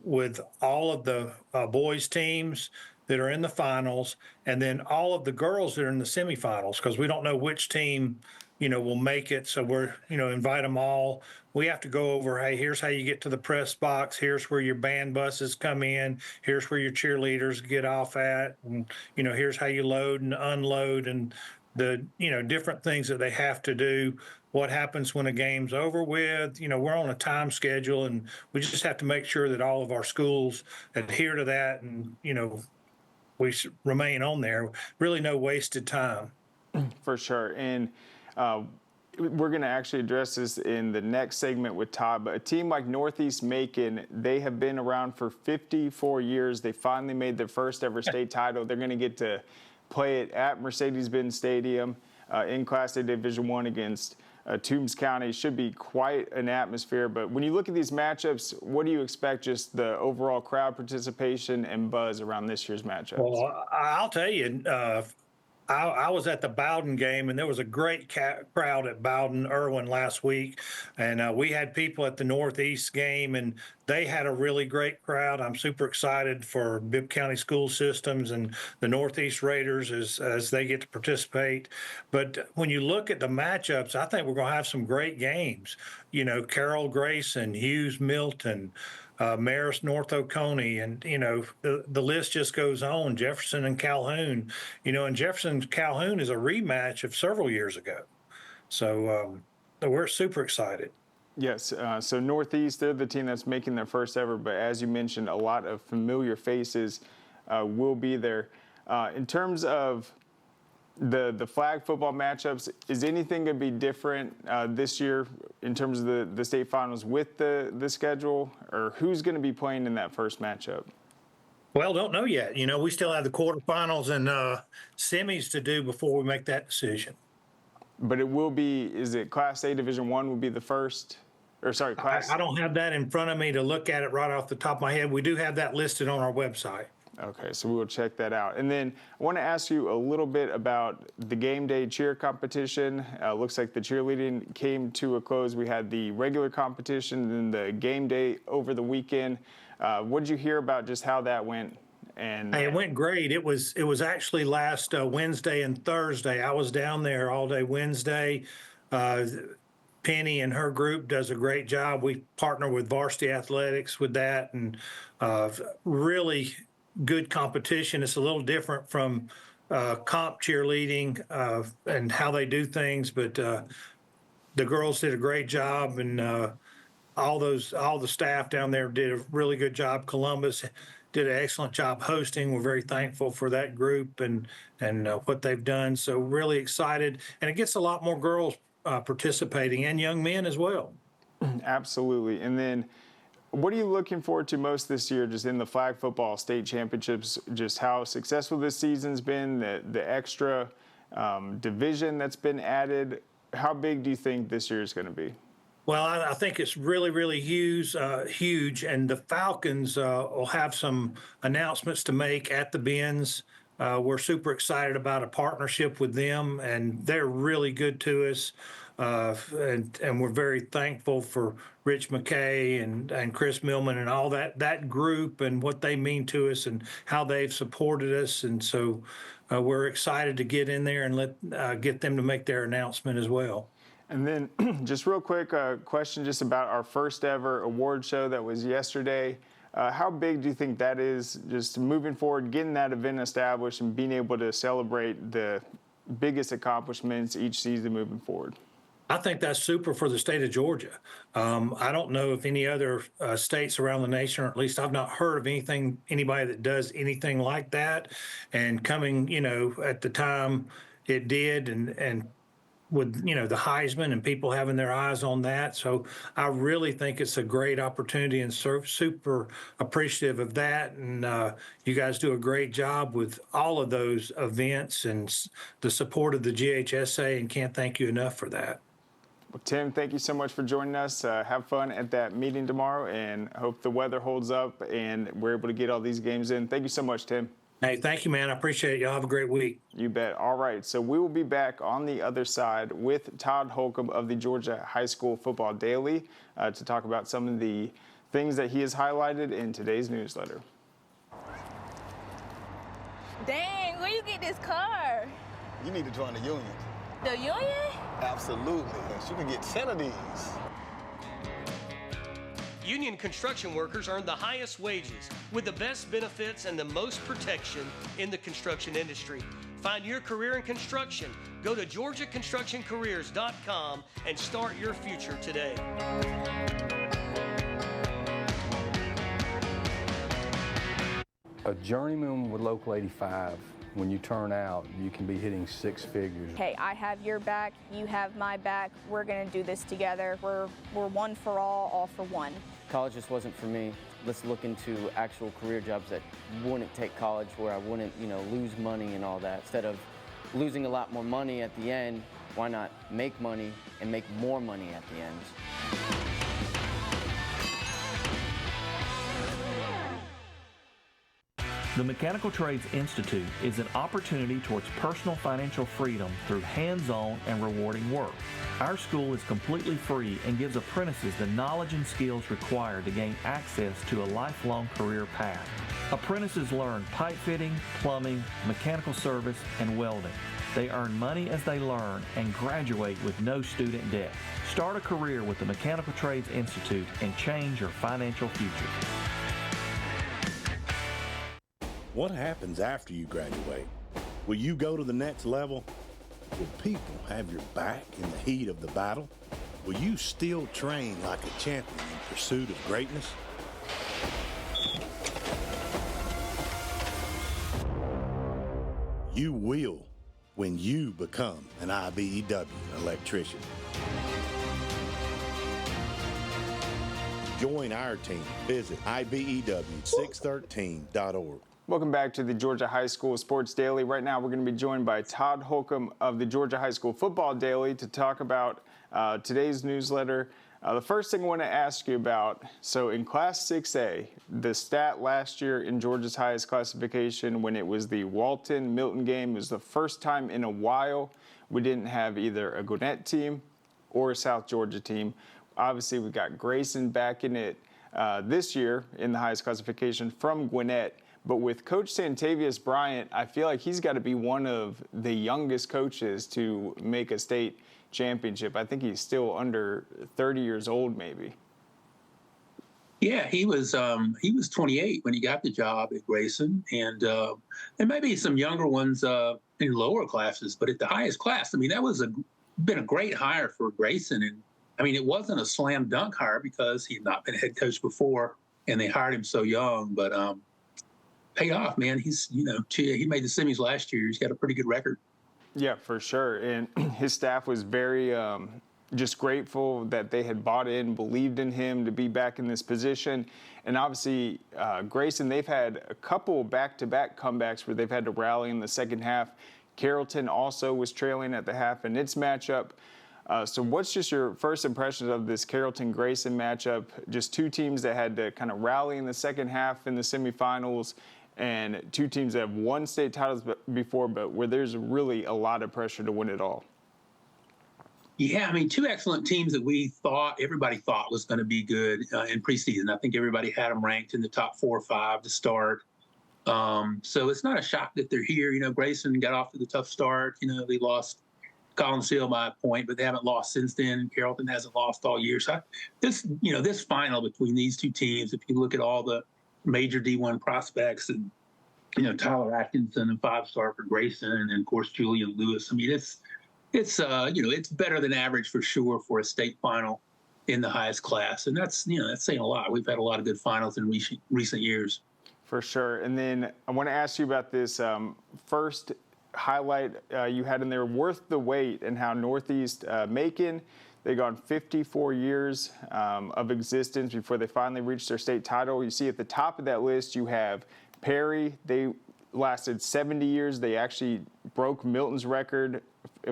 with all of the boys teams that are in the finals, and then all of the girls that are in the semifinals, because we don't know which team will make it. So we're invite them all. We have to go over, hey, here's how you get to the press box. Here's where your band buses come in. Here's where your cheerleaders get off at. And, here's how you load and unload and the, different things that they have to do. What happens when a game's over with? We're on a time schedule, and we just have to make sure that all of our schools adhere to that and, we remain on there. Really no wasted time. For sure. And we're going to actually address this in the next segment with Todd, but a team like Northeast Macon, they have been around for 54 years. They finally made their first ever state title. They're going to get to play it at Mercedes-Benz Stadium in Class A Division I against Toombs County. Should be quite an atmosphere. But when you look at these matchups, what do you expect, just the overall crowd participation and buzz around this year's matchups? Well, I'll tell you, I was at the Bowden game, and there was a great crowd at Bowden Irwin last week, and we had people at the Northeast game, and they had a really great crowd. I'm super excited for Bibb County school systems and the Northeast Raiders as they get to participate. But when you look at the matchups, I think we're going to have some great games. Carroll Grayson, Hughes Milton, Marist North Oconee, and the list just goes on. Jefferson and Calhoun, and Jefferson Calhoun is a rematch of several years ago, so we're super excited. Yes, so Northeast, they're the team that's making their first ever, but as you mentioned, a lot of familiar faces will be there. In terms of the flag football matchups, is anything going to be different this year in terms of the state finals with the schedule, or who's going to be playing in that first matchup? Well, don't know yet. We still have the quarterfinals and semis to do before we make that decision. But it will be, is it Class A Division I will be the first? Or sorry, Class I don't have that in front of me to look at it right off the top of my head. We do have that listed on our website. Okay, so we will check that out. And then I want to ask you a little bit about the game day cheer competition. Looks like the cheerleading came to a close. We had the regular competition and then the game day over the weekend. What did you hear about just how that went? And it went great. It was actually last Wednesday and Thursday. I was down there all day Wednesday. Penny and her group does a great job. We partner with Varsity Athletics with that, and really good competition. It's a little different from comp cheerleading and how they do things, but the girls did a great job, and all the staff down there did a really good job. Columbus did an excellent job hosting. We're very thankful for that group and what they've done. So really excited, and it gets a lot more girls participating and young men as well. Absolutely. And then what are you looking forward to most this year, just in the flag football state championships, just how successful this season's been, the extra division that's been added? How big do you think this year is going to be? Well, I think it's really, really huge, and the Falcons will have some announcements to make at the Benz. We're super excited about a partnership with them, and they're really good to us. And we're very thankful for Rich McKay and Chris Millman and all that group and what they mean to us and how they've supported us. And so we're excited to get in there and get them to make their announcement as well. And then just real quick, a question just about our first ever award show that was yesterday. How big do you think that is, just moving forward, getting that event established and being able to celebrate the biggest accomplishments each season moving forward? I think that's super for the state of Georgia. I don't know if any other states around the nation, or at least I've not heard of anybody that does anything like that. And coming, at the time it did, and with, the Heisman and people having their eyes on that. So I really think it's a great opportunity and super appreciative of that. And you guys do a great job with all of those events and the support of the GHSA, and can't thank you enough for that. Well, Tim, thank you so much for joining us. Have fun at that meeting tomorrow, and hope the weather holds up and we're able to get all these games in. Thank you so much, Tim. Hey, thank you, man. I appreciate it. Y'all have a great week. You bet. All right, so we will be back on the other side with Todd Holcomb of the Georgia High School Football Daily to talk about some of the things that he has highlighted in today's newsletter. Dang, where you get this car? You need to join the union. The union? Absolutely. You can get 10 of these. Union construction workers earn the highest wages with the best benefits and the most protection in the construction industry. Find your career in construction. Go to GeorgiaConstructionCareers.com and start your future today. A journeyman with Local 85, when you turn out, you can be hitting six figures. Hey, I have your back, you have my back. We're going to do this together. We're one for all for one. College just wasn't for me. Let's look into actual career jobs that wouldn't take college, where I wouldn't, lose money and all that. Instead of losing a lot more money at the end, why not make money and make more money at the end? The Mechanical Trades Institute is an opportunity towards personal financial freedom through hands-on and rewarding work. Our school is completely free and gives apprentices the knowledge and skills required to gain access to a lifelong career path. Apprentices learn pipe fitting, plumbing, mechanical service, and welding. They earn money as they learn and graduate with no student debt. Start a career with the Mechanical Trades Institute and change your financial future. What happens after you graduate? Will you go to the next level? Will people have your back in the heat of the battle? Will you still train like a champion in pursuit of greatness? You will when you become an IBEW electrician. Join our team. Visit IBEW613.org. Welcome back to the Georgia High School Sports Daily. Right now, we're going to be joined by Todd Holcomb of the Georgia High School Football Daily to talk about today's newsletter. The first thing I want to ask you about, so in Class 6A, the stat last year in Georgia's highest classification when it was the Walton-Milton game, it was the first time in a while we didn't have either a Gwinnett team or a South Georgia team. Obviously, we got Grayson back in it this year in the highest classification from Gwinnett. But with Coach Santavius Bryant, I feel like he's got to be one of the youngest coaches to make a state championship. I think he's still under 30 years old, maybe. Yeah, he was 28 when he got the job at Grayson, and maybe some younger ones in lower classes, but at the highest class, I mean, that was been a great hire for Grayson. And I mean, it wasn't a slam dunk hire because he'd not been a head coach before, and they hired him so young, but paid off, man. He's, he made the semis last year. He's got a pretty good record. Yeah, for sure. And his staff was very, just grateful that they had bought in, believed in him to be back in this position. And obviously, Grayson, they've had a couple back-to-back comebacks where they've had to rally in the second half. Carrollton also was trailing at the half in its matchup. So what's just your first impressions of this Carrollton-Grayson matchup? Just two teams that had to kind of rally in the second half in the semifinals, and two teams that have won state titles before, but where there's really a lot of pressure to win it all. Yeah, I mean, two excellent teams that everybody thought was going to be good in preseason. I think everybody had them ranked in the top 4 or 5 to start. So it's not a shock that they're here. You know, Grayson got off to the tough start. You know, they lost Collins Hill by a point, but they haven't lost since then. Carrollton hasn't lost all year. So this final between these two teams, if you look at all the major D1 prospects and, Tyler Atkinson, a 5-star for Grayson, and then, of course, Julian Lewis. I mean, it's better than average for sure for a state final in the highest class. And that's saying a lot. We've had a lot of good finals in recent years. For sure. And then I want to ask you about this first highlight you had in there, Worth the Wait, and how Northeast Macon, they gone 54 years of existence before they finally reached their state title. You see at the top of that list, you have Perry. They lasted 70 years. They actually broke Milton's record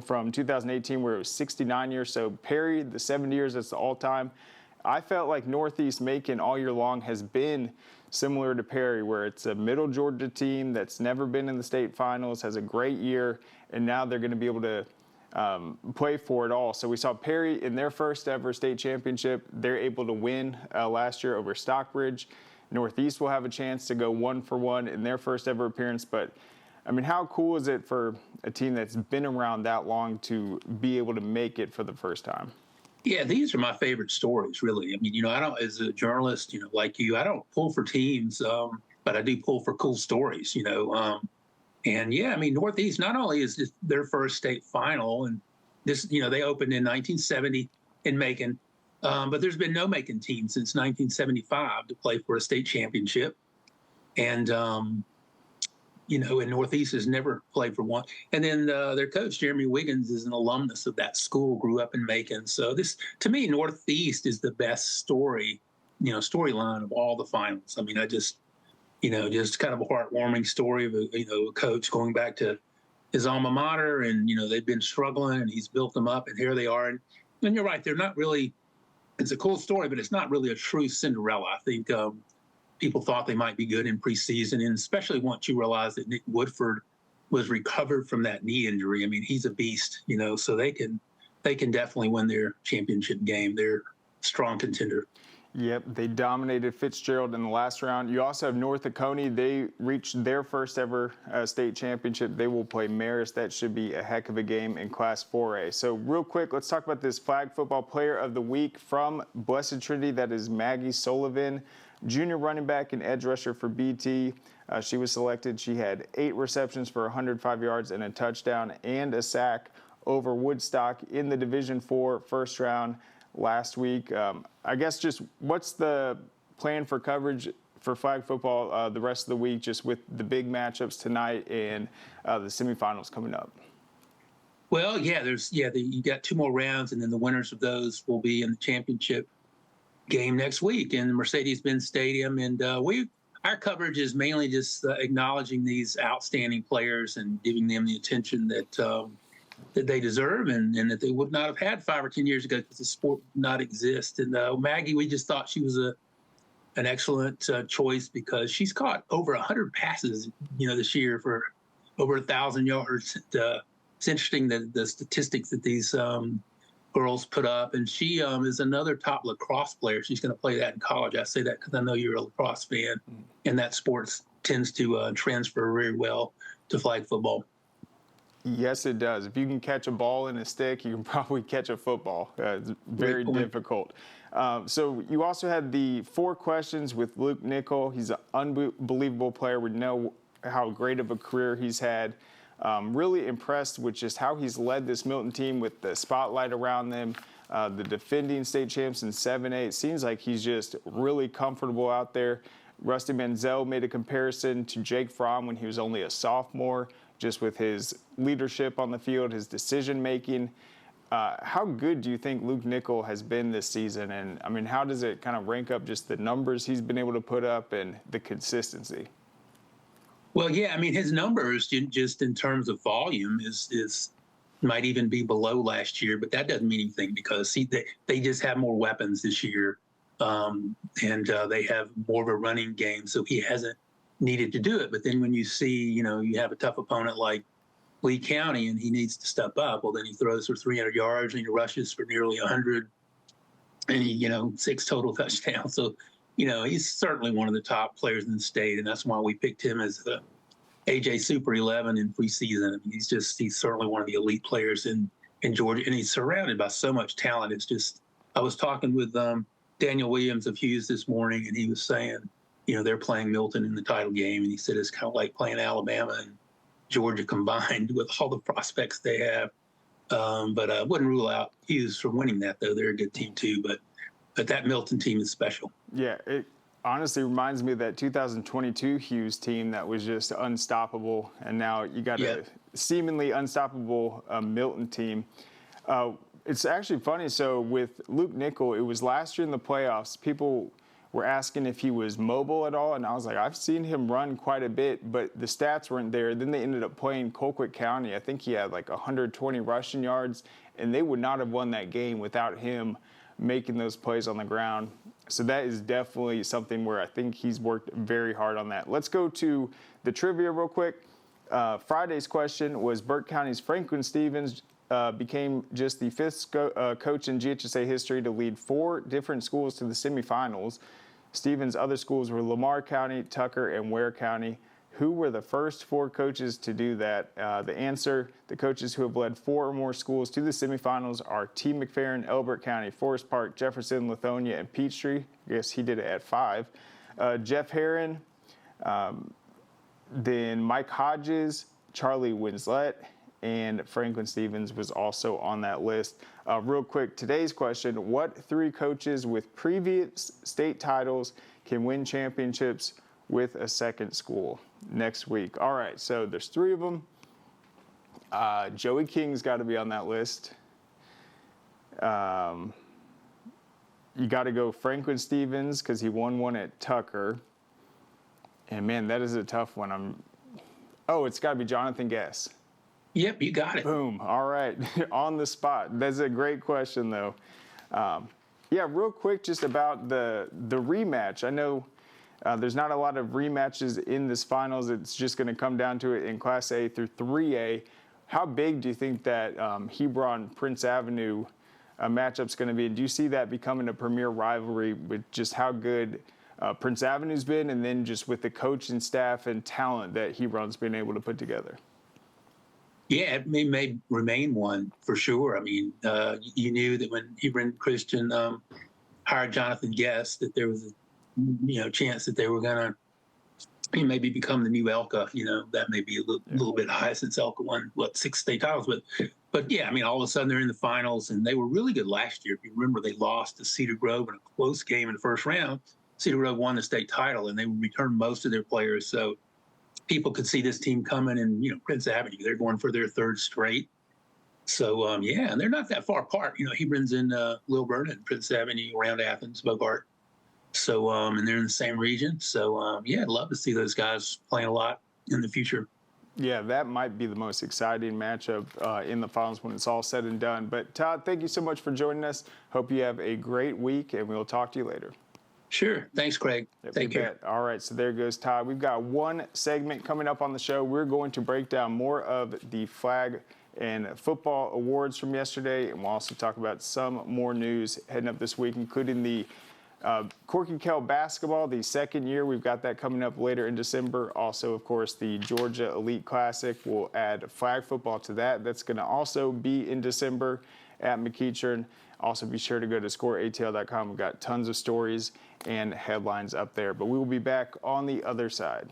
from 2018 where it was 69 years. So Perry, the 70 years, that's the all-time. I felt like Northeast Macon all year long has been similar to Perry, where it's a middle Georgia team that's never been in the state finals, has a great year, and now they're going to be able to play for it all. So we saw Perry in their first ever state championship. They're able to win last year over Stockbridge. Northeast will have a chance to go 1-for-1 in their first ever appearance. But, I mean, how cool is it for a team that's been around that long to be able to make it for the first time? Yeah, these are my favorite stories, really. I mean, I don't, as a journalist, like you, I don't pull for teams, but I do pull for cool stories, And yeah, I mean, Northeast not only is this their first state final, and this, they opened in 1970 in Macon, but there's been no Macon team since 1975 to play for a state championship. And, and Northeast has never played for one. And then their coach, Jeremy Wiggins, is an alumnus of that school, grew up in Macon. So this, to me, Northeast is the best storyline of all the finals. I mean, just kind of a heartwarming story of a coach going back to his alma mater, and, they've been struggling, and he's built them up, and here they are. And you're right, they're not really, it's a cool story, but it's not really a true Cinderella. I think people thought they might be good in preseason, and especially once you realize that Nick Woodford was recovered from that knee injury. I mean, he's a beast, so they can definitely win their championship game. They're a strong contender. Yep, they dominated Fitzgerald in the last round. You also have North Oconee. They reached their first ever state championship. They will play Marist. That should be a heck of a game in Class 4A. So real quick, let's talk about this flag football player of the week from Blessed Trinity. That is Maggie Sullivan, junior running back and edge rusher for BT. She was selected. She had 8 receptions for 105 yards and a touchdown and a sack over Woodstock in the Division IV first round last week. I guess just what's the plan for coverage for flag football the rest of the week, just with the big matchups tonight and the semifinals coming up? Well, you got 2 more rounds, and then the winners of those will be in the championship game next week in the Mercedes-Benz Stadium. And our coverage is mainly just acknowledging these outstanding players and giving them the attention that they deserve, and that they would not have had 5 or 10 years ago because the sport would not exist. And Maggie, we just thought she was an excellent choice because she's caught over 100 passes, this year for over 1,000 yards. It's interesting the statistics that these girls put up, and she is another top lacrosse player. She's going to play that in college. I say that because I know you're a lacrosse fan, and that sport tends to transfer very well to flag football. Yes, it does. If you can catch a ball in a stick, you can probably catch a football. It's very difficult. So you also had the 4 questions with Luke Nickel. He's an unbelievable player. We know how great of a career he's had. Really impressed with just how he's led this Milton team with the spotlight around them. The defending state champs in 7A. It seems like he's just really comfortable out there. Rusty Manziel made a comparison to Jake Fromm when he was only a sophomore, just with his leadership on the field, his decision-making. How good do you think Luke Nickel has been this season? And, I mean, how does it kind of rank up just the numbers he's been able to put up and the consistency? Well, yeah, I mean, his numbers just in terms of volume is might even be below last year, but that doesn't mean anything because they just have more weapons this year, and they have more of a running game, so he hasn't needed to do it. But then when you see, you have a tough opponent like Lee County and he needs to step up, well, then he throws for 300 yards and he rushes for nearly 100 and he, 6 total touchdowns. So, he's certainly one of the top players in the state, and that's why we picked him as the AJ Super 11 in preseason. I mean, he's certainly one of the elite players in Georgia, and he's surrounded by so much talent. It's just, I was talking with Daniel Williams of Hughes this morning, and he was saying, they're playing Milton in the title game, and he said it's kind of like playing Alabama and Georgia combined with all the prospects they have. But I wouldn't rule out Hughes from winning that, though. They're a good team, too. But that Milton team is special. Yeah, it honestly reminds me of that 2022 Hughes team that was just unstoppable. And now you got a seemingly unstoppable Milton team. It's actually funny. So with Luke Nickel, it was last year in the playoffs. People were asking if he was mobile at all, and I was like, I've seen him run quite a bit, but the stats weren't there. Then they ended up playing Colquitt County. I think he had like 120 rushing yards, and they would not have won that game without him making those plays on the ground. So that is definitely something where I think he's worked very hard on that. Let's go to the trivia real quick. Friday's question was Burke County's Franklin Stevens became just the 5th coach in GHSA history to lead 4 different schools to the semifinals. Stevens' other schools were Lamar County, Tucker, and Ware County. Who were the first 4 coaches to do that? The answer, the coaches who have led 4 or more schools to the semifinals are T. McFerrin, Elbert County, Forest Park, Jefferson, Lithonia, and Peachtree. I guess he did it at 5. Jeff Herron, then Mike Hodges, Charlie Winslet, and Franklin Stevens was also on that list. Real quick, today's question, what 3 coaches with previous state titles can win championships with a second school next week? All right, so there's 3 of them. Joey King's got to be on that list. You got to go Franklin Stevens because he won one at Tucker. And, man, that is a tough one. It's got to be Jonathan Guess. Yep, you got it. Boom. All right. On the spot. That's a great question, though. Real quick, just about the rematch. I know there's not a lot of rematches in this finals. It's just going to come down to it in Class A through 3A. How big do you think that Hebron-Prince Avenue matchup's going to be? Do you see that becoming a premier rivalry with just how good Prince Avenue's been and then just with the coaching staff and talent that Hebron's been able to put together? Yeah, it may remain one for sure. I mean, you knew that when Hebron Christian hired Jonathan Guest that there was a chance that they were going to maybe become the new Elka. That may be a little bit high since Elka won 6 state titles, but yeah, I mean, all of a sudden they're in the finals and they were really good last year. If you remember, they lost to Cedar Grove in a close game in the first round. Cedar Grove won the state title and they returned most of their players, so people could see this team coming. And Prince Avenue, they're going for their 3rd straight. So and they're not that far apart. Hebron's in Lilburn and Prince Avenue around Athens, Bogart. So and they're in the same region. So I'd love to see those guys playing a lot in the future. Yeah, that might be the most exciting matchup in the finals when it's all said and done. But Todd, thank you so much for joining us. Hope you have a great week, and we'll talk to you later. Sure. Thanks, Craig. Take care. All right, so there goes Todd. We've got one segment coming up on the show. We're going to break down more of the flag and football awards from yesterday, and we'll also talk about some more news heading up this week, including the Corky Kell basketball, the 2nd year. We've got that coming up later in December. Also, of course, the Georgia Elite Classic. We'll add flag football to that. That's going to also be in December at McEachern. Also, be sure to go to scoreatl.com. We've got tons of stories and headlines up there. But we will be back on the other side.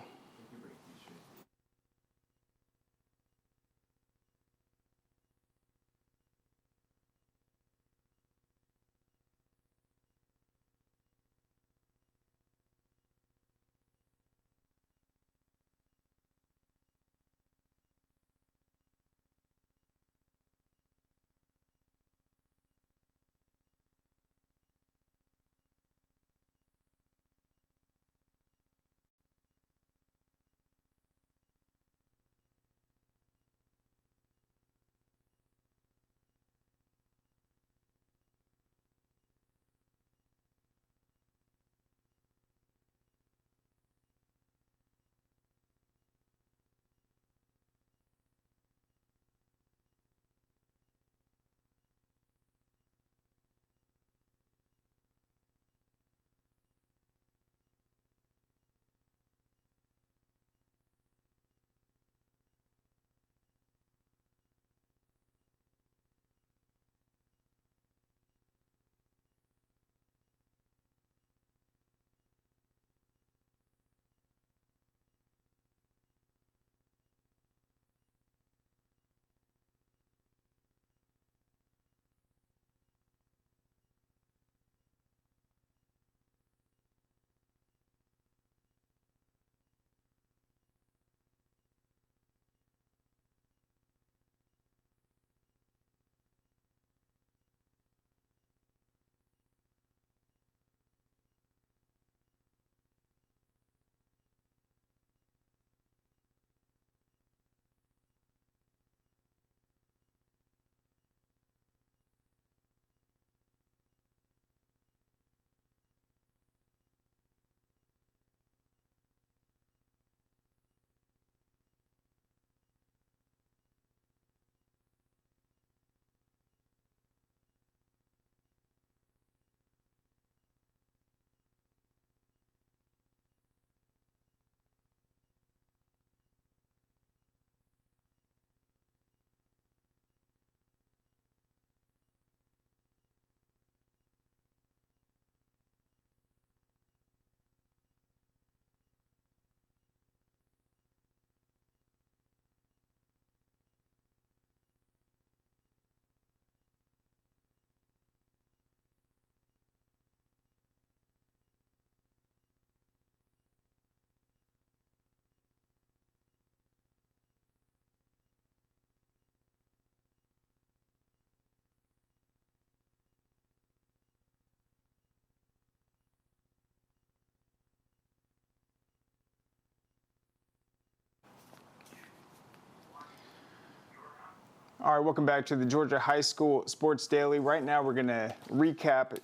All right, welcome back to the Georgia High School Sports Daily. Right now we're going to recap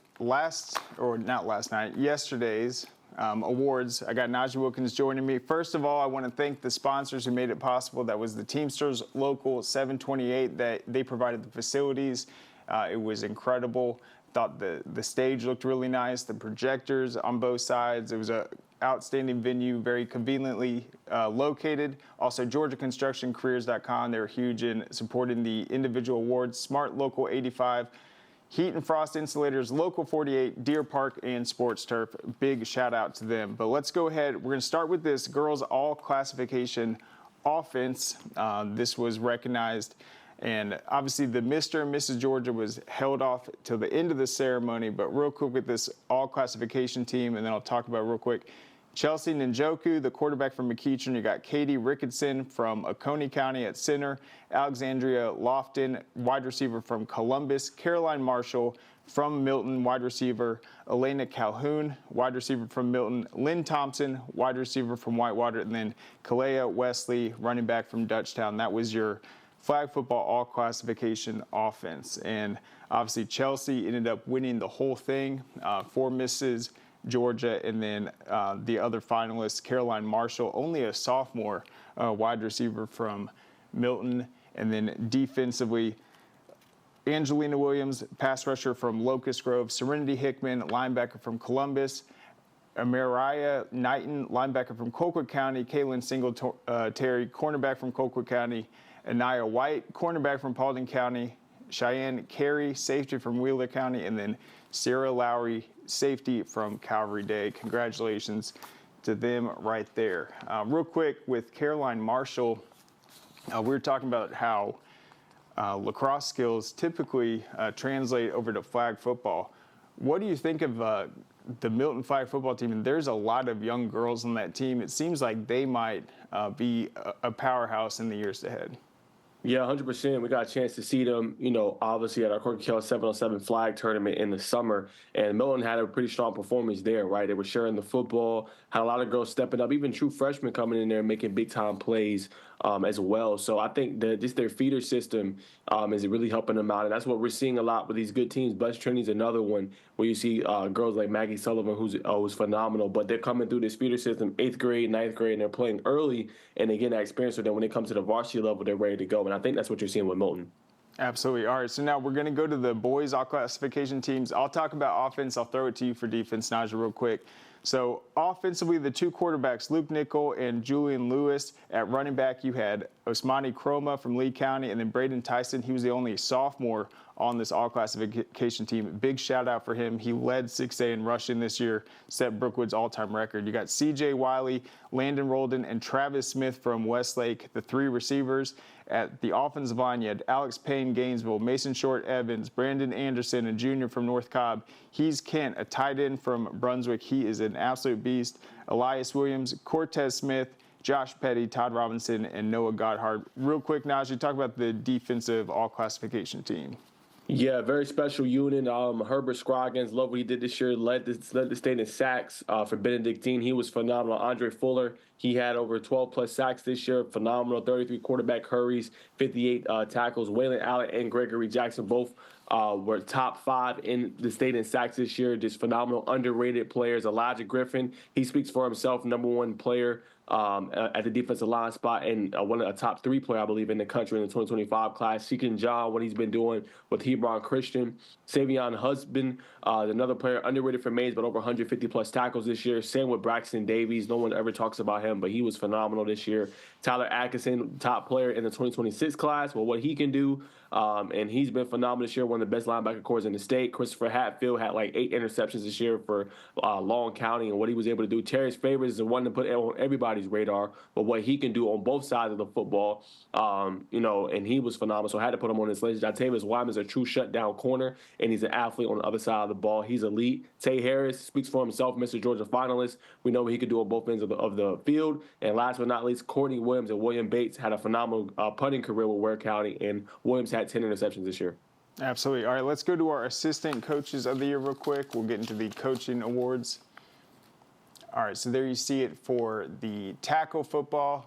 yesterday's awards. I got Najee Wilkins joining me. First of all, I want to thank the sponsors who made it possible. That was the Teamsters Local 728. That they provided the facilities. It was incredible. Thought the stage looked really nice. The projectors on both sides. It was a outstanding venue, very conveniently located. Also, GeorgiaConstructionCareers.com. They're huge in supporting the individual awards. Smart Local 85, Heat and Frost Insulators, Local 48, Deer Park, and Sports Turf. Big shout out to them. But let's go ahead. We're going to start with this girls all classification offense. This was recognized. And obviously the Mr. and Mrs. Georgia was held off till the end of the ceremony. But real quick with this all classification team, and then I'll talk about it real quick. Chelsea Njoku, the quarterback from McEachern. You got Katie Ricketson from Oconee County at center. Alexandria Lofton, wide receiver from Columbus. Caroline Marshall from Milton, wide receiver. Elena Calhoun, wide receiver from Milton. Lynn Thompson, wide receiver from Whitewater. And then Kalea Wesley, running back from Dutchtown. That was your flag football all classification offense. And obviously Chelsea ended up winning the whole thing for Mrs. Georgia. And then the other finalists, Caroline Marshall, only a sophomore wide receiver from Milton. And then defensively, Angelina Williams, pass rusher from Locust Grove. Serenity Hickman, linebacker from Columbus. Mariah Knighton, linebacker from Colquitt County. Kaylin Singletary, cornerback from Colquitt County. Anaya White, cornerback from Paulding County. Cheyenne Carey, safety from Wheeler County. And then Sarah Lowry, safety from Calvary Day. Congratulations to them right there. Real quick, with Caroline Marshall, we were talking about how lacrosse skills typically translate over to flag football. What do you think of the Milton flag football team? And there's a lot of young girls on that team. It seems like they might be a powerhouse in the years ahead. Yeah, 100%. We got a chance to see them, obviously at our Corky Kell 7-on-7 flag tournament in the summer. And Milton had a pretty strong performance there, right? They were sharing the football, had a lot of girls stepping up, even true freshmen coming in there and making big-time plays as well. So I think that just their feeder system is really helping them out. And that's what we're seeing a lot with these good teams. Bus Trinity's another one where you see girls like Maggie Sullivan, who's phenomenal. But they're coming through this feeder system, 8th grade, 9th grade, and they're playing early, and they get that experience. So then when they come to the varsity level, they're ready to go. And I think that's what you're seeing with Milton. Absolutely. All right, so now we're going to go to the boys all classification teams. I'll talk about offense. I'll throw it to you for defense, Najee, real quick. So offensively, the two quarterbacks, Luke Nickel and Julian Lewis. At running back, you had Osmani Chroma from Lee County, and then Braden Tyson. He was the only sophomore on this all classification team. Big shout out for him. He led 6A in rushing this year, set Brookwood's all-time record. You got CJ Wiley, Landon Rolden, and Travis Smith from Westlake, the three receivers. At the offensive line, you had Alex Payne, Gainesville, Mason Short, Evans, Brandon Anderson, a junior from North Cobb. He's Kent, a tight end from Brunswick. He is an absolute beast. Elias Williams, Cortez Smith, Josh Petty, Todd Robinson, and Noah Godhard. Real quick, Najee, talk about the defensive all classification team. Yeah, very special unit. Herbert Scroggins, love what he did this year. Led the state in sacks for Benedictine. He was phenomenal. Andre Fuller, he had over 12-plus sacks this year. Phenomenal. 33 quarterback hurries, 58 tackles. Waylon Allen and Gregory Jackson both were top 5 in the state in sacks this year. Just phenomenal, underrated players. Elijah Griffin, he speaks for himself. #1 player at the defensive line spot, and one of the top 3 player, I believe, in the country in the 2025 class. Seeking John, what he's been doing with Hebron Christian. Savion Husband, another player underrated for Mays, but over 150-plus tackles this year. Same with Braxton Davies. No one ever talks about him, but he was phenomenal this year. Tyler Atkinson, top player in the 2026 class. Well, what he can do, and he's been phenomenal this year, one of the best linebacker cores in the state. Christopher Hatfield had like 8 interceptions this year for Long County, and what he was able to do. Terrence Favors is the one to put on everybody's radar, but what he can do on both sides of the football, and he was phenomenal. So I had to put him on this list. Jatavius Wyman is a true shutdown corner, and he's an athlete on the other side of the ball. He's elite. Tay Harris speaks for himself, Mr. Georgia finalist. We know what he could do on both ends of the field. And last but not least, Courtney Williams and William Bates had a phenomenal punting career with Ware County, and Williams had 10 interceptions this year. Absolutely. All right, let's go to our assistant coaches of the year real quick. We'll get into the coaching awards. All right, so there you see it for the tackle football.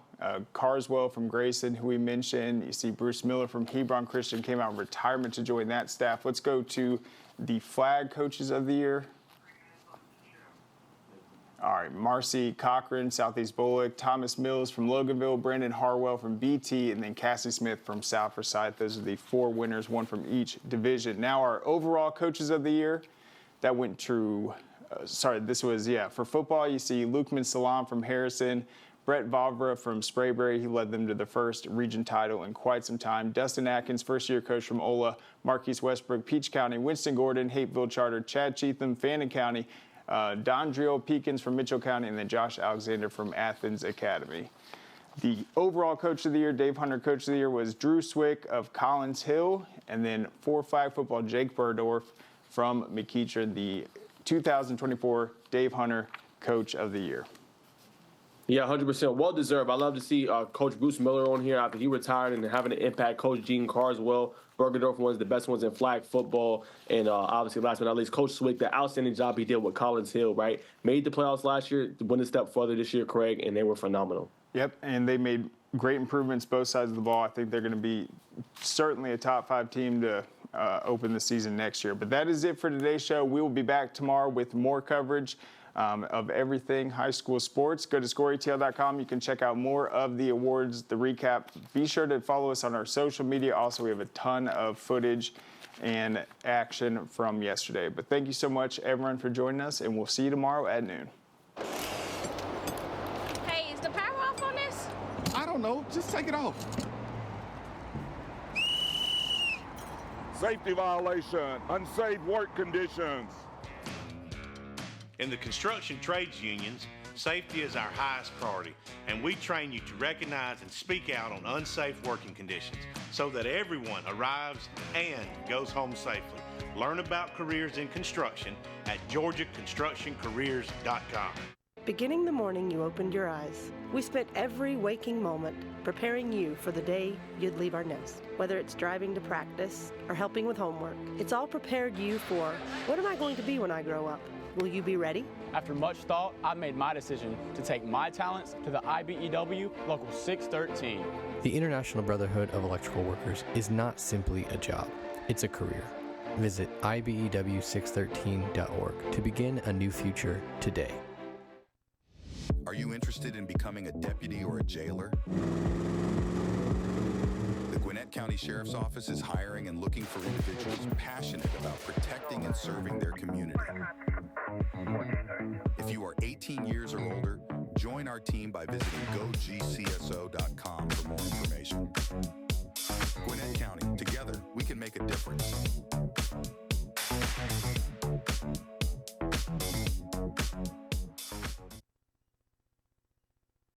Carswell from Grayson, who we mentioned. You see Bruce Miller from Hebron Christian came out in retirement to join that staff. Let's go to the flag coaches of the year. All right, Marcy Cochran, Southeast Bullock, Thomas Mills from Loganville, Brandon Harwell from BT, and then Cassie Smith from South Forsyth. Those are the 4 winners, one from each division. Now our overall coaches of the year, that went to, for football, you see Lukeman Salam from Harrison, Brett Vavra from Sprayberry. He led them to the first region title in quite some time. Dustin Atkins, first-year coach from Ola, Marquise Westbrook, Peach County, Winston Gordon, Hapeville Charter, Chad Cheatham, Fannin County, Don Driel Peekins from Mitchell County, and then Josh Alexander from Athens Academy. The overall coach of the year, Dave Hunter coach of the year, was Drew Swick of Collins Hill, and then for flag football, Jake Burdorf from McEachern, the 2024 Dave Hunter coach of the year. Yeah, 100%. Well-deserved. I love to see Coach Bruce Miller on here after he retired and having an impact. Coach Gene Carswell, Bergerdorf, one of the best ones in flag football. And obviously, last but not least, Coach Swick, the outstanding job he did with Collins Hill, right? Made the playoffs last year, went a step further this year, Craig, and they were phenomenal. Yep, and they made great improvements both sides of the ball. I think they're going to be certainly a top 5 team to open the season next year. But that is it for today's show. We will be back tomorrow with more coverage of everything high school sports. Go to scoreatl.com. You can check out more of the awards, the recap. Be sure to follow us on our social media. Also, we have a ton of footage and action from yesterday. But thank you so much, everyone, for joining us, and we'll see you tomorrow at noon. Hey, is the power off on this? I don't know. Just take it off. Safety violation, unsafe work conditions. In the construction trades unions, safety is our highest priority, and we train you to recognize and speak out on unsafe working conditions so that everyone arrives and goes home safely. Learn about careers in construction at GeorgiaConstructionCareers.com. Beginning the morning you opened your eyes, we spent every waking moment preparing you for the day you'd leave our nest. Whether it's driving to practice or helping with homework, it's all prepared you for, what am I going to be when I grow up? Will you be ready? After much thought, I made my decision to take my talents to the IBEW Local 613. The International Brotherhood of Electrical Workers is not simply a job, it's a career. Visit IBEW613.org to begin a new future today. Are you interested in becoming a deputy or a jailer? The Gwinnett County Sheriff's Office is hiring and looking for individuals passionate about protecting and serving their community. If you are 18 years or older, join our team by visiting GoGCSO.com for more information. Gwinnett County, together we can make a difference.